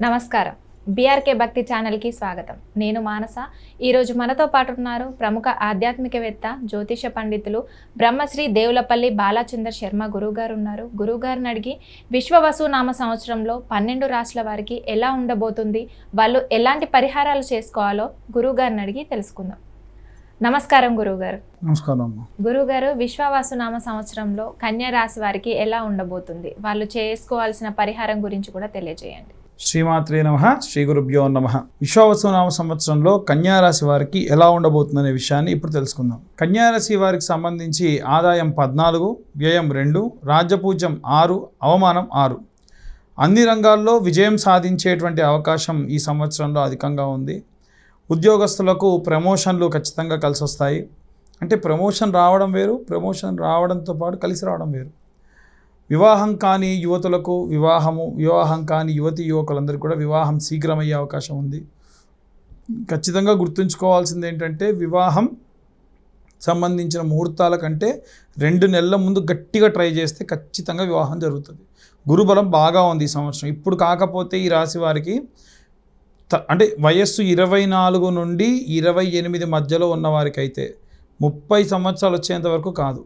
నమస్కారం. బీఆర్కే భక్తి ఛానల్కి స్వాగతం. నేను మానస. ఈరోజు మనతో పాటు ఉన్నారు ప్రముఖ ఆధ్యాత్మికవేత్త, జ్యోతిష పండితులు బ్రహ్మశ్రీ దేవులపల్లి బాలచందర్ శర్మ గురువుగారు ఉన్నారు. గురువుగారిని అడిగి విశ్వవసు నామ సంవత్సరంలో 12 రాశుల వారికి ఎలా ఉండబోతుంది, వాళ్ళు ఎలాంటి పరిహారాలు చేసుకోవాలో గురువుగారిని అడిగి తెలుసుకుందాం. నమస్కారం గురువుగారు. నమస్కారం. గురువుగారు, విశ్వవసు నామ సంవత్సరంలో కన్యా రాశి వారికి ఎలా ఉండబోతుంది, వాళ్ళు చేసుకోవాల్సిన పరిహారం గురించి కూడా తెలియజేయండి. శ్రీమాత్రే నమః. శ్రీ గురుభ్యో నమః. విశ్వవసు నామ సంవత్సరంలో కన్యారాశి వారికి ఎలా ఉండబోతుందనే విషయాన్ని ఇప్పుడు తెలుసుకుందాం. కన్యారాశి వారికి సంబంధించి ఆదాయం 14, వ్యయం 2, రాజ్యపూజ్యం 6, అవమానం 6. అన్ని రంగాల్లో విజయం సాధించేటువంటి అవకాశం ఈ సంవత్సరంలో అధికంగా ఉంది. ఉద్యోగస్తులకు ప్రమోషన్లు ఖచ్చితంగా కలిసి వస్తాయి. అంటే ప్రమోషన్ రావడం వేరు, ప్రమోషన్ రావడంతో పాటు కలిసి రావడం వేరు. వివాహం కాని యువతులకు వివాహం కాని యువకులందరికీ కూడా వివాహం శీఘ్రమయ్యే అవకాశం ఉంది. ఖచ్చితంగా గుర్తుంచుకోవాల్సింది ఏంటంటే, వివాహం సంబంధించిన ముహూర్తాల కంటే 2 నెలల ముందు గట్టిగా ట్రై చేస్తే ఖచ్చితంగా వివాహం జరుగుతుంది. గురుబలం బాగా ఉంది ఈ సంవత్సరం. ఇప్పుడు కాకపోతే ఈ రాశి వారికి అంటే వయస్సు 24 నుండి 28 మధ్యలో ఉన్న వారికి అయితే 30 సంవత్సరాలు వచ్చేంత వరకు కాదు.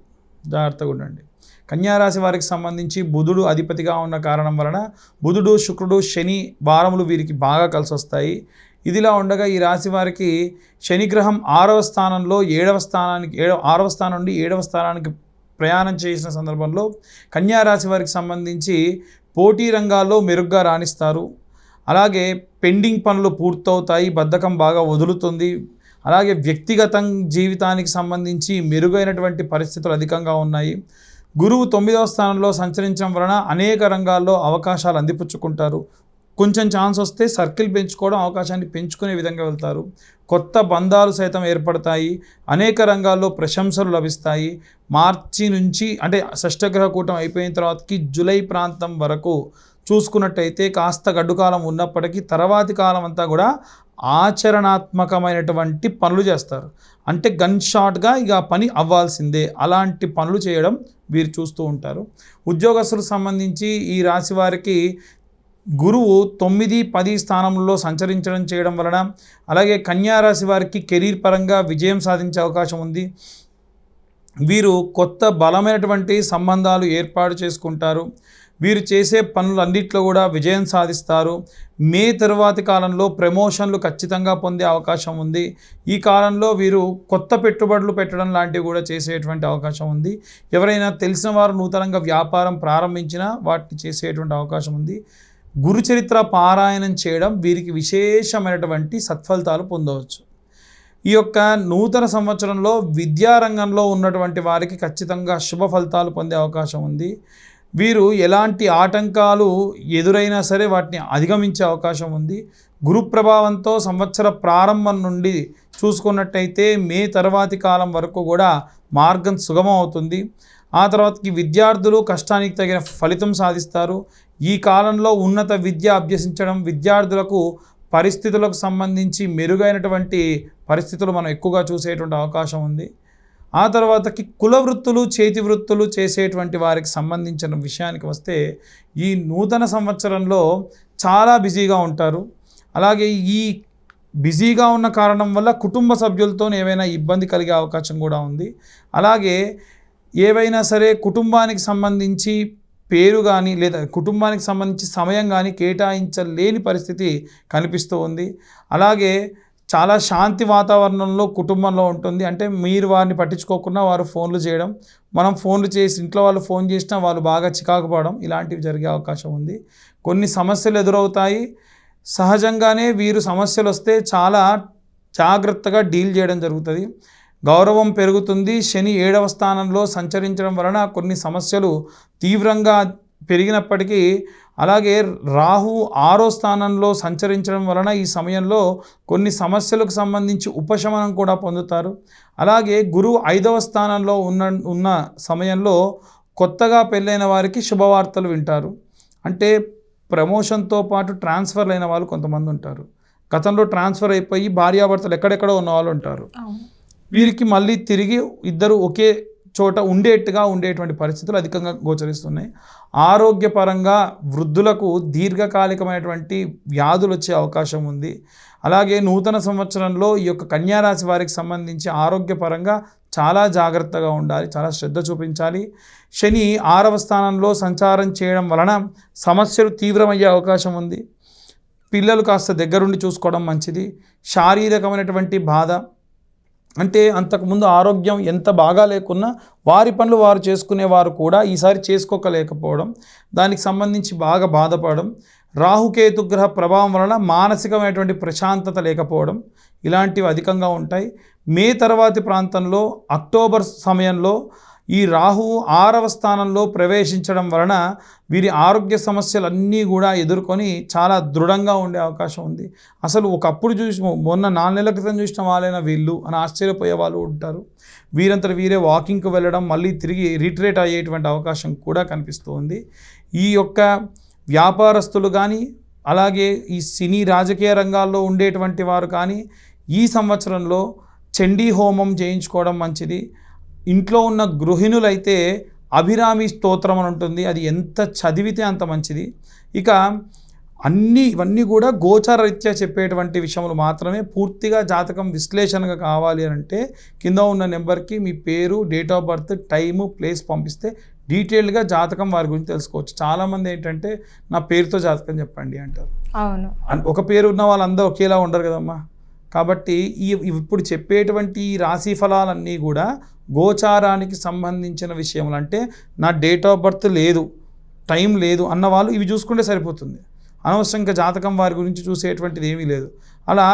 జాగ్రత్తగా ఉండండి. కన్యారాశి వారికి సంబంధించి బుధుడు అధిపతిగా ఉన్న కారణం వలన బుధుడు, శుక్రుడు, శని వారములు వీరికి బాగా కలిసి వస్తాయి. ఇదిలా ఉండగా ఈ రాశి వారికి శనిగ్రహం 6వ స్థానంలో 6వ స్థానం నుండి 7వ స్థానానికి ప్రయాణం చేసిన సందర్భంలో కన్యారాశి వారికి సంబంధించి పోటీ రంగాల్లో మెరుగ్గా రాణిస్తారు. అలాగే పెండింగ్ పనులు పూర్తవుతాయి, బద్ధకం బాగా వదులుతుంది. అలాగే వ్యక్తిగత జీవితానికి సంబంధించి మెరుగైనటువంటి పరిస్థితులు అధికంగా ఉన్నాయి. గురువు 9వ స్థానంలో సంచరించడం వలన అనేక రంగాల్లో అవకాశాలు అందిపుచ్చుకుంటారు. కొంచెం ఛాన్స్ వస్తే సర్కిల్ పెంచుకోవడం, అవకాశాన్ని పెంచుకునే విధంగా వెళ్తారు. కొత్త బంధాలు సైతం ఏర్పడతాయి. అనేక రంగాల్లో ప్రశంసలు లభిస్తాయి. మార్చి నుంచి అంటే షష్టగ్రహ కూటం అయిపోయిన తర్వాతకి జూలై ప్రాంతం వరకు చూసుకున్నట్టయితే కాస్త గడ్డుకాలం ఉన్నప్పటికీ తర్వాతి కాలం అంతా కూడా ఆచరణాత్మకమైనటువంటి పనులు చేస్తారు. అంటే గన్ షాట్గా ఇక పని అవ్వాల్సిందే, అలాంటి పనులు చేయడం వీరు చూస్తూ ఉంటారు. ఉద్యోగస్తులకు సంబంధించి ఈ రాశి వారికి గురువు 9, 10 స్థానంలో సంచరించడం చేయడం వలన, అలాగే కన్యారాశి వారికి కెరీర్ పరంగా విజయం సాధించే అవకాశం ఉంది. వీరు కొత్త బలమైనటువంటి సంబంధాలు ఏర్పాటు చేసుకుంటారు. వీరు చేసే పనులన్నింటిలో కూడా విజయం సాధిస్తారు. మే తరువాతి కాలంలో ప్రమోషన్లు ఖచ్చితంగా పొందే అవకాశం ఉంది. ఈ కాలంలో వీరు కొత్త పెట్టుబడులు పెట్టడం లాంటివి కూడా చేసేటువంటి అవకాశం ఉంది. ఎవరైనా తెలిసిన వారు నూతనంగా వ్యాపారం ప్రారంభించినా వాటిని చేసేటువంటి అవకాశం ఉంది. గురుచరిత్ర పారాయణం చేయడం వీరికి విశేషమైనటువంటి సత్ఫలితాలు పొందవచ్చు. ఈ యొక్క నూతన సంవత్సరంలో విద్యారంగంలో ఉన్నటువంటి వారికి ఖచ్చితంగా శుభ ఫలితాలు పొందే అవకాశం ఉంది. వీరు ఎలాంటి ఆటంకాలు ఎదురైనా సరే వాటిని అధిగమించే అవకాశం ఉంది. గురు ప్రభావంతో సంవత్సర ప్రారంభం నుండి చూసుకున్నట్టయితే మే తర్వాతి కాలం వరకు కూడా మార్గం సుగమం అవుతుంది. ఆ తర్వాతకి విద్యార్థులు కష్టానికి తగిన ఫలితం సాధిస్తారు. ఈ కాలంలో ఉన్నత విద్య అభ్యసించడం, విద్యార్థులకు పరిస్థితులకు సంబంధించి మెరుగైనటువంటి పరిస్థితులు మనం ఎక్కువగా చూసేటువంటి అవకాశం ఉంది. ఆ తర్వాతకి కుల వృత్తులు, చేతి వృత్తులు చేసేటువంటి వారికి సంబంధించిన విషయానికి వస్తే ఈ నూతన సంవత్సరంలో చాలా బిజీగా ఉంటారు. అలాగే ఈ బిజీగా ఉన్న కారణం వల్ల కుటుంబ సభ్యులతో ఏవైనా ఇబ్బంది కలిగే అవకాశం కూడా ఉంది. అలాగే ఏవైనా సరే కుటుంబానికి సంబంధించి పేరు కానీ లేదా కుటుంబానికి సంబంధించి సమయం కానీ కేటాయించలేని పరిస్థితి కనిపిస్తూ ఉంది. అలాగే చాలా శాంతి వాతావరణంలో కుటుంబంలో ఉంటుంది. అంటే మీరు వారిని పట్టించుకోకుండా వారు ఫోన్లు చేయడం, మనం ఫోన్లు చేసి ఇంట్లో వాళ్ళు ఫోన్ చేసినా వాళ్ళు బాగా చికాకు పడడం, ఇలాంటివి జరిగే అవకాశం ఉంది. కొన్ని సమస్యలు ఎదురవుతాయి. సహజంగానే వీరు సమస్యలు వస్తే చాలా జాగ్రత్తగా డీల్ చేయడం జరుగుతుంది. గౌరవం పెరుగుతుంది. శని 7వ స్థానంలో సంచరించడం వలన కొన్ని సమస్యలు తీవ్రంగా పెరిగినప్పటికీ, అలాగే రాహు 6వ స్థానంలో సంచరించడం వలన ఈ సమయంలో కొన్ని సమస్యలకు సంబంధించి ఉపశమనం కూడా పొందుతారు. అలాగే గురువు 5వ స్థానంలో ఉన్న సమయంలో కొత్తగా పెళ్ళైన వారికి శుభవార్తలు వింటారు. అంటే ప్రమోషన్తో పాటు ట్రాన్స్ఫర్ అయిన వాళ్ళు కొంతమంది ఉంటారు. గతంలో ట్రాన్స్ఫర్ అయిపోయి భార్యాభర్తలు ఎక్కడెక్కడో ఉన్న వాళ్ళు ఉంటారు. వీరికి మళ్ళీ తిరిగి ఇద్దరు ఒకే చోట ఉండేటువంటి పరిస్థితులు అధికంగా గోచరిస్తున్నాయి. ఆరోగ్యపరంగా వృద్ధులకు దీర్ఘకాలికమైనటువంటి వ్యాధులు వచ్చే అవకాశం ఉంది. అలాగే నూతన సంవత్సరంలో ఈ యొక్క కన్యారాశి వారికి సంబంధించి ఆరోగ్యపరంగా చాలా జాగ్రత్తగా ఉండాలి, చాలా శ్రద్ధ చూపించాలి. శని 6వ స్థానంలో సంచారం చేయడం వలన సమస్యలు తీవ్రమయ్యే అవకాశం ఉంది. పిల్లలు కాస్త దగ్గరుండి చూసుకోవడం మంచిది. శారీరకమైనటువంటి బాధ అంటే అంతకుముందు ఆరోగ్యం ఎంత బాగా లేకున్నా వారి పనులు వారు చేసుకునేవారు కూడా ఈసారి చేసుకోలేకపోవడం, దానికి సంబంధించి బాగా బాధపడడం, రాహుకేతు గ్రహ ప్రభావం వలన మానసికమైనటువంటి ప్రశాంతత లేకపోవడం ఇలాంటివి అధికంగా ఉంటాయి. మే తర్వాతి ప్రాంతంలో అక్టోబర్ సమయంలో ఈ రాహువు 6వ స్థానంలో ప్రవేశించడం వలన వీరి ఆరోగ్య సమస్యలన్నీ కూడా ఎదుర్కొని చాలా దృఢంగా ఉండే అవకాశం ఉంది. అసలు ఒకప్పుడు మొన్న 4 నెలల క్రితం చూసిన వాళ్ళైనా వీళ్ళు అని ఆశ్చర్యపోయే వాళ్ళు ఉంటారు. వీరంతా వీరే వాకింగ్కి వెళ్ళడం, మళ్ళీ తిరిగి రిట్రేట్ అయ్యేటువంటి అవకాశం కూడా కనిపిస్తూ ఉంది. ఈ యొక్క వ్యాపారస్తులు కానీ అలాగే ఈ సినీ రాజకీయ రంగాల్లో ఉండేటువంటి వారు కానీ ఈ సంవత్సరంలో చండీ హోమం చేయించుకోవడం మంచిది. ఇంట్లో ఉన్న గృహిణులైతే అభిరామి స్తోత్రం అని ఉంటుంది, అది ఎంత చదివితే అంత మంచిది. ఇక ఇవన్నీ కూడా గోచార రీత్యా చెప్పేటువంటి విషయములు మాత్రమే. పూర్తిగా జాతకం విశ్లేషణగా కావాలి అని అంటే కింద ఉన్న నెంబర్కి మీ పేరు, date of birth, time, place పంపిస్తే డీటెయిల్డ్గా జాతకం వారి గురించి తెలుసుకోవచ్చు. చాలామంది ఏంటంటే నా పేరుతో జాతకం చెప్పండి అంటారు. అవును, ఒక పేరు ఉన్న వాళ్ళందరూ ఒకేలా ఉండరు కదమ్మా. కాబట్టి ఇప్పుడు చెప్పేటువంటి ఈ రాశి ఫలాలన్నీ కూడా గోచారానికి సంబంధించిన విషయములు. అంటే నా డేట్ ఆఫ్ బర్త్ లేదు, టైం లేదు అన్న వాళ్ళు ఇవి చూసుకుంటే సరిపోతుంది. అనవసరంగా జాతకం వారి గురించి చూసేటువంటిది ఏమీ లేదు. అలా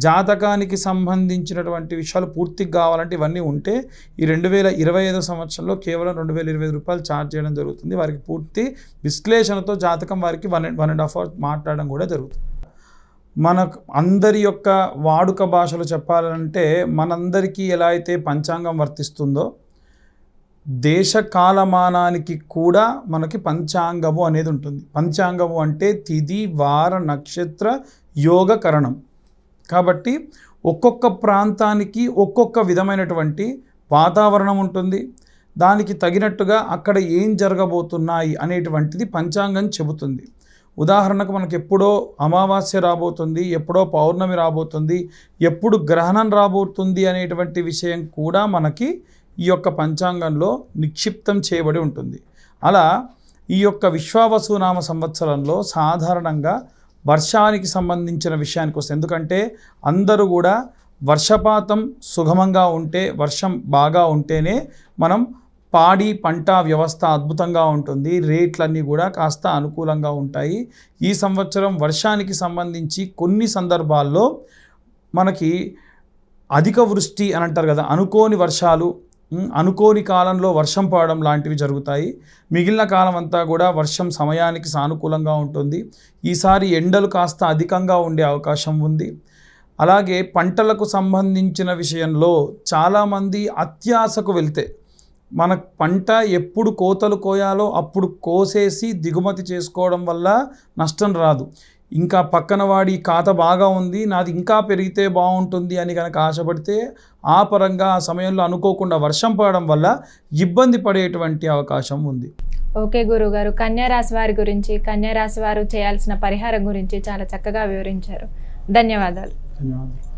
జాతకానికి సంబంధించినటువంటి విషయాలు పూర్తిగా కావాలంటే ఇవన్నీ ఉంటే ఈ 2025 సంవత్సరంలో కేవలం 2025 రూపాయలు ఛార్జ్ చేయడం జరుగుతుంది. వారికి పూర్తి విశ్లేషణతో జాతకం వారికి 1.5 hours మాట్లాడడం కూడా జరుగుతుంది. మనకు అందరి యొక్క వాడుక భాషలు చెప్పాలంటే మనందరికీ ఎలా అయితే పంచాంగం వర్తిస్తుందో దేశ కాలమానానికి కూడా మనకి పంచాంగము అనేది ఉంటుంది. పంచాంగము అంటే తిథి, వార, నక్షత్ర, యోగ, కరణం. కాబట్టి ఒక్కొక్క ప్రాంతానికి ఒక్కొక్క విధమైనటువంటి వాతావరణం ఉంటుంది. దానికి తగినట్టుగా అక్కడ ఏం జరగబోతున్నాయి అనేటువంటిది పంచాంగం చెబుతుంది. ఉదాహరణకు మనకు ఎప్పుడో అమావాస్య రాబోతుంది, ఎప్పుడో పౌర్ణమి రాబోతుంది, ఎప్పుడు గ్రహణం రాబోతుంది అనేటువంటి విషయం కూడా మనకి ఈ యొక్క పంచాంగంలో నిక్షిప్తం చేయబడి ఉంటుంది. అలా ఈ యొక్క విశ్వావసునామ సంవత్సరంలో సాధారణంగా వర్షానికి సంబంధించిన విషయానికి వస్తుంది. ఎందుకంటే అందరూ కూడా వర్షపాతం సుగమంగా ఉంటే, వర్షం బాగా ఉంటేనే మనం పాడి పంట వ్యవస్థ అద్భుతంగా ఉంటుంది, రేట్లన్నీ కూడా కాస్త అనుకూలంగా ఉంటాయి. ఈ సంవత్సరం వర్షానికి సంబంధించి కొన్ని సందర్భాల్లో మనకి అధిక వృష్టి అని అంటారు కదా, అనుకోని వర్షాలు, అనుకోని కాలంలో వర్షం పడడం లాంటివి జరుగుతాయి. మిగిలిన కాలం అంతా కూడా వర్షం సమయానికి సానుకూలంగా ఉంటుంది. ఈసారి ఎండలు కాస్త అధికంగా ఉండే అవకాశం ఉంది. అలాగే పంటలకు సంబంధించిన విషయంలో చాలామంది అత్యాశకు వెళ్తే మన పంట ఎప్పుడు కోతలు కోయాలో అప్పుడు కోసేసి దిగుమతి చేసుకోవడం వల్ల నష్టం రాదు. ఇంకా పక్కన వాడి ఖాతా బాగా ఉంది, నాది ఇంకా పెరిగితే బాగుంటుంది అని కనుక ఆశపడితే ఆ పరంగా ఆ సమయంలో అనుకోకుండా వర్షం పడడం వల్ల ఇబ్బంది పడేటువంటి అవకాశం ఉంది. ఓకే గురుగారు, కన్యారాశి వారి గురించి, కన్యారాశి వారు చేయాల్సిన పరిహారం గురించి చాలా చక్కగా వివరించారు. ధన్యవాదాలు. ధన్యవాదాలు.